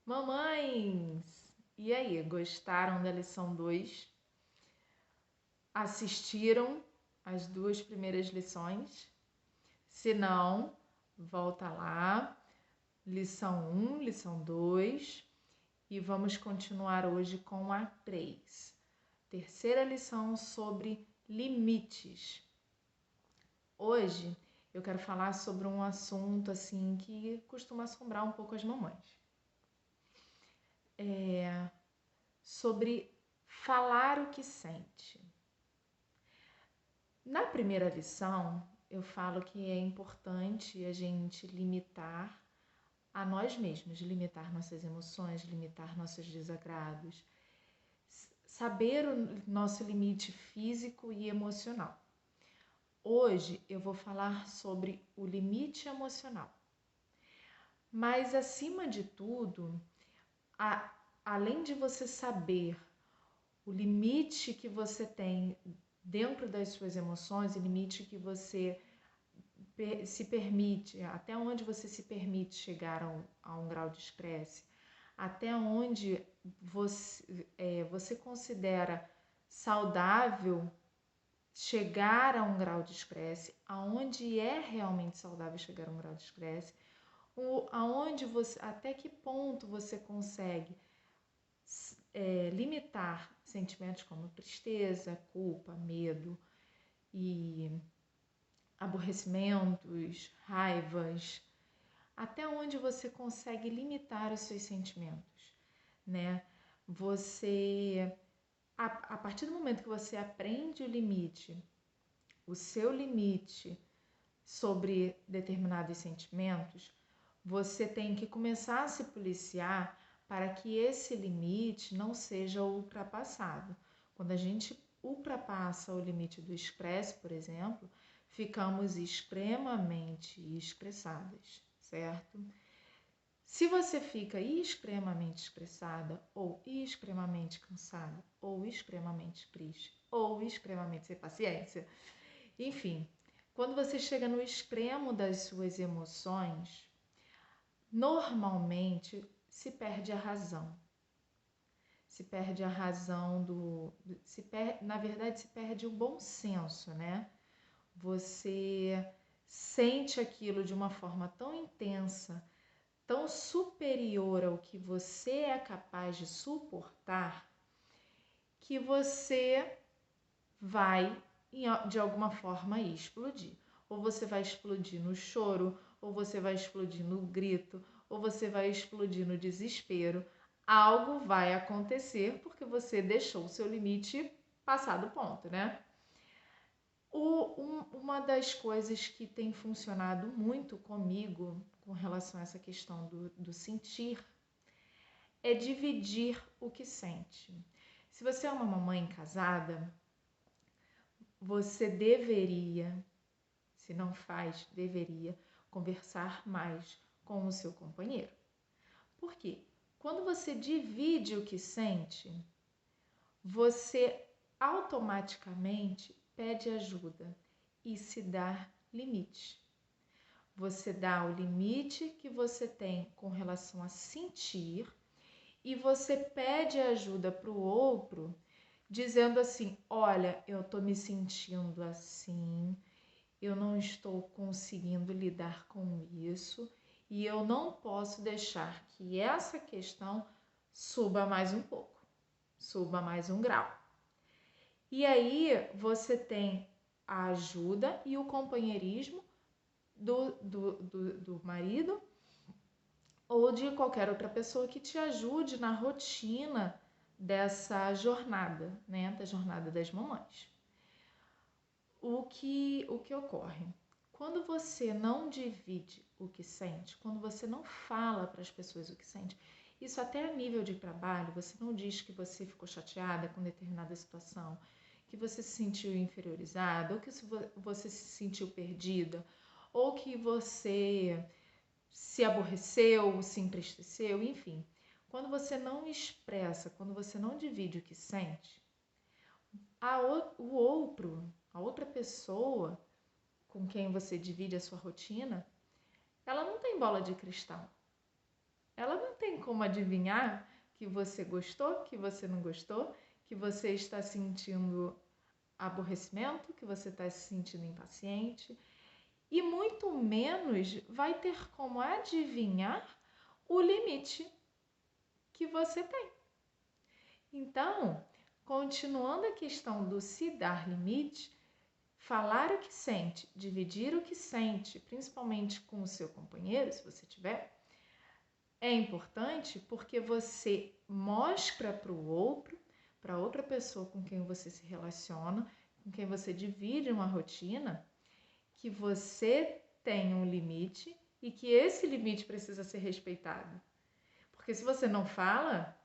Mamães! E aí, gostaram da lição 2? Assistiram as 2 primeiras lições? Se não, volta lá, lição 1, lição 2, e vamos continuar hoje com a 3. Terceira lição sobre limites. Hoje eu quero falar sobre um assunto assim que costuma assombrar um pouco as mamães. Sobre falar o que sente. Na primeira lição, eu falo que é importante a gente limitar a nós mesmos, limitar nossas emoções, limitar nossos desagrados, saber o nosso limite físico e emocional. Hoje eu vou falar sobre o limite emocional. Mas, acima de tudo, além de você saber o limite que você tem dentro das suas emoções, o limite que você se permite, até onde você se permite chegar a um grau de estresse, até onde você considera saudável chegar a um grau de estresse, aonde é realmente saudável chegar a um grau de estresse, até que ponto você consegue limitar sentimentos como tristeza, culpa, medo e aborrecimentos, raivas, até onde você consegue limitar os seus sentimentos, né? A partir do momento que você aprende o seu limite sobre determinados sentimentos, você tem que começar a se policiar para que esse limite não seja ultrapassado. Quando a gente ultrapassa o limite do estresse, por exemplo, ficamos extremamente estressadas, certo? Se você fica extremamente estressada, ou extremamente cansada, ou extremamente triste, ou extremamente sem paciência, enfim, quando você chega no extremo das suas emoções, normalmente se perde a razão. Se perde a razão na verdade, se perde o bom senso, né? Você sente aquilo de uma forma tão intensa, tão superior ao que você é capaz de suportar, que você vai, de alguma forma, explodir. Ou você vai explodir no choro, ou você vai explodir no grito, ou você vai explodir no desespero. Algo vai acontecer porque você deixou o seu limite passar do ponto, né? Uma das coisas que tem funcionado muito comigo com relação a essa questão do sentir é dividir o que sente. Se você é uma mamãe casada, você deveria, se não faz, deveria conversar mais com o seu companheiro. Por quê? Quando você divide o que sente, você automaticamente pede ajuda e se dá limite. Você dá o limite que você tem com relação a sentir e você pede ajuda para o outro, dizendo assim: olha, eu estou me sentindo assim, eu não estou conseguindo lidar com isso e eu não posso deixar que essa questão suba mais um pouco, suba mais um grau. E aí você tem a ajuda e o companheirismo do marido ou de qualquer outra pessoa que te ajude na rotina dessa jornada, né, da jornada das mamães. O que ocorre? Quando você não divide o que sente, quando você não fala para as pessoas o que sente, isso até a nível de trabalho, você não diz que você ficou chateada com determinada situação, que você se sentiu inferiorizada, ou que você se sentiu perdida, ou que você se aborreceu, se entristeceu, enfim. Quando você não expressa, quando você não divide o que sente, a outra pessoa com quem você divide a sua rotina, ela não tem bola de cristal. ela não tem como adivinhar que você gostou, que você não gostou, que você está sentindo aborrecimento, que você está se sentindo impaciente, e muito menos vai ter como adivinhar o limite que você tem. Então, continuando a questão do se dar limite, falar o que sente, dividir o que sente, principalmente com o seu companheiro, se você tiver, é importante porque você mostra para o outro, para outra pessoa com quem você se relaciona, com quem você divide uma rotina, que você tem um limite e que esse limite precisa ser respeitado. Porque se você não fala,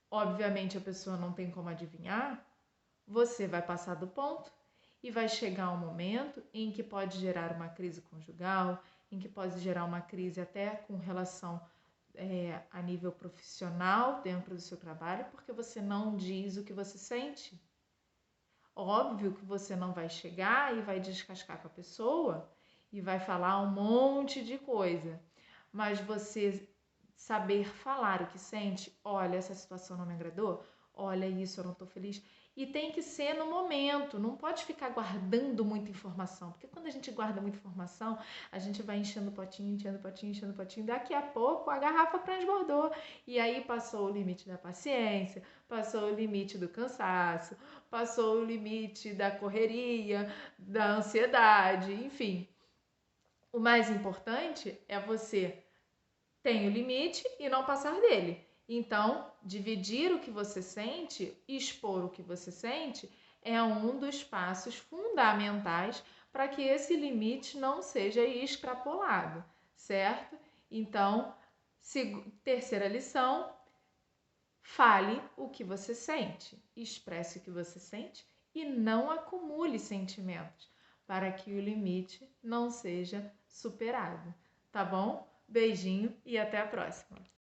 obviamente a pessoa não tem como adivinhar, você vai passar do ponto e vai chegar um momento em que pode gerar uma crise conjugal, em que pode gerar uma crise até com relação a nível profissional dentro do seu trabalho, porque você não diz o que você sente. Óbvio que você não vai chegar e vai descascar com a pessoa e vai falar um monte de coisa, mas você saber falar o que sente, olha, essa situação não me agradou, olha isso, eu não estou feliz. E tem que ser no momento, não pode ficar guardando muita informação, porque quando a gente guarda muita informação, a gente vai enchendo o potinho, enchendo o potinho, enchendo o potinho, daqui a pouco a garrafa transbordou, e aí passou o limite da paciência, passou o limite do cansaço, passou o limite da correria, da ansiedade, enfim. O mais importante é você ter o limite e não passar dele. Então, dividir o que você sente, expor o que você sente, é um dos passos fundamentais para que esse limite não seja extrapolado, certo? Então, terceira lição, fale o que você sente, expresse o que você sente e não acumule sentimentos para que o limite não seja superado, tá bom? Beijinho e até a próxima!